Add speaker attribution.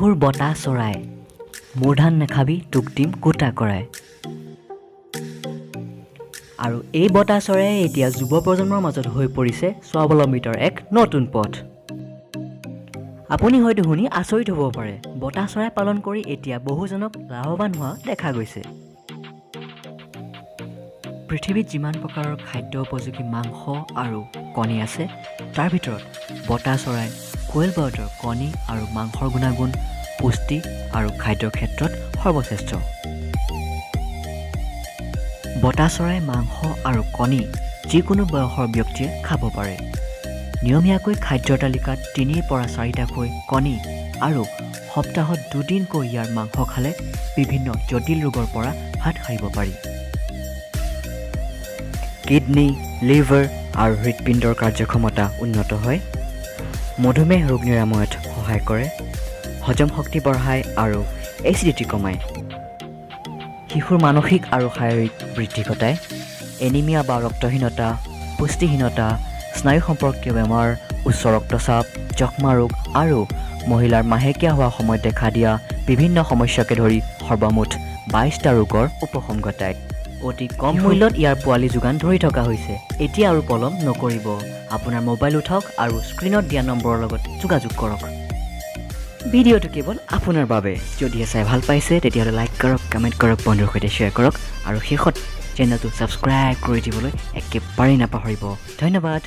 Speaker 1: শিশুৰ বতাহ চৰাই মোৰ ধান নাখাবি তোক দিম গোটা কৰাই। আৰু এই বতাহ চৰাই এতিয়া যুৱ প্ৰজন্মৰ মাজত হৈ পৰিছে স্বাৱলম্বিতাৰ এক নতুন পথ। আপুনি হয়তো শুনি আচৰিত হ'ব পাৰে, বতাহ চৰাই পালন কৰি এতিয়া বহুজনক লাভৱান হোৱা দেখা গৈছে। পৃথিৱীত যিমান প্ৰকাৰৰ খাদ্য উপযোগী মাংস আৰু কণী আছে, তাৰ ভিতৰত বতাহ চৰাই কোয়েল বাৰ্ডৰ কণী আৰু মাংসৰ গুণাগুণ, পুষ্টি আৰু খাদ্যৰ ক্ষেত্ৰত সৰ্বশ্ৰেষ্ঠ। বতাহ চৰাই মাংস আৰু কণী যিকোনো বয়সৰ ব্যক্তিয়ে খাব পাৰে। নিয়মীয়াকৈ খাদ্যৰ তালিকাত 3ৰ পৰা 4টাকৈ কণী আৰু সপ্তাহত 2 দিনকৈ ইয়াৰ মাংস খালে বিভিন্ন জটিল ৰোগৰ পৰা হাত সাৰিব পাৰি। কিডনী, লিভাৰ আৰু হৃদপিণ্ডৰ কাৰ্যক্ষমতা উন্নত হয়, মধুমেহ ৰোগ নিৰাময়ত সহায় কৰে, হজম শক্তি বঢ়ায় আৰু এচিডিটি কমায়। শিশুৰ মানসিক আৰু শাৰীৰিক বৃদ্ধি ঘটায়। এনিমিয়া বা ৰক্তহীনতা, পুষ্টিহীনতা, স্নায়ু সম্পৰ্কীয় বেমাৰ, উচ্চ ৰক্তচাপ, যক্ষ্মা ৰোগ আৰু মহিলাৰ মাহেকীয়া হোৱা সময়ত দেখা দিয়া বিভিন্ন সমস্যাকে ধৰি সৰ্বমুঠ 22টা ৰোগৰ উপশম ঘটায়। অতি কম মূল্যত ইয়াৰ পোৱালি যোগান ধৰি থকা হৈছে। এতিয়া আৰু পলম নকৰিব, আপোনাৰ মোবাইল উঠাওক আৰু স্ক্ৰীণত দিয়া নম্বৰৰ লগত যোগাযোগ কৰক। ভিডিঅ'টো কেৱল আপোনাৰ বাবে। যদিহে চাই ভাল পাইছে তেতিয়াহ'লে লাইক কৰক, কমেণ্ট কৰক, বন্ধুৰ সৈতে শ্বেয়াৰ কৰক আৰু শেষত চেনেলটো ছাবস্ক্ৰাইব কৰি দিবলৈ একেবাৰেই নাপাহৰিব। ধন্যবাদ।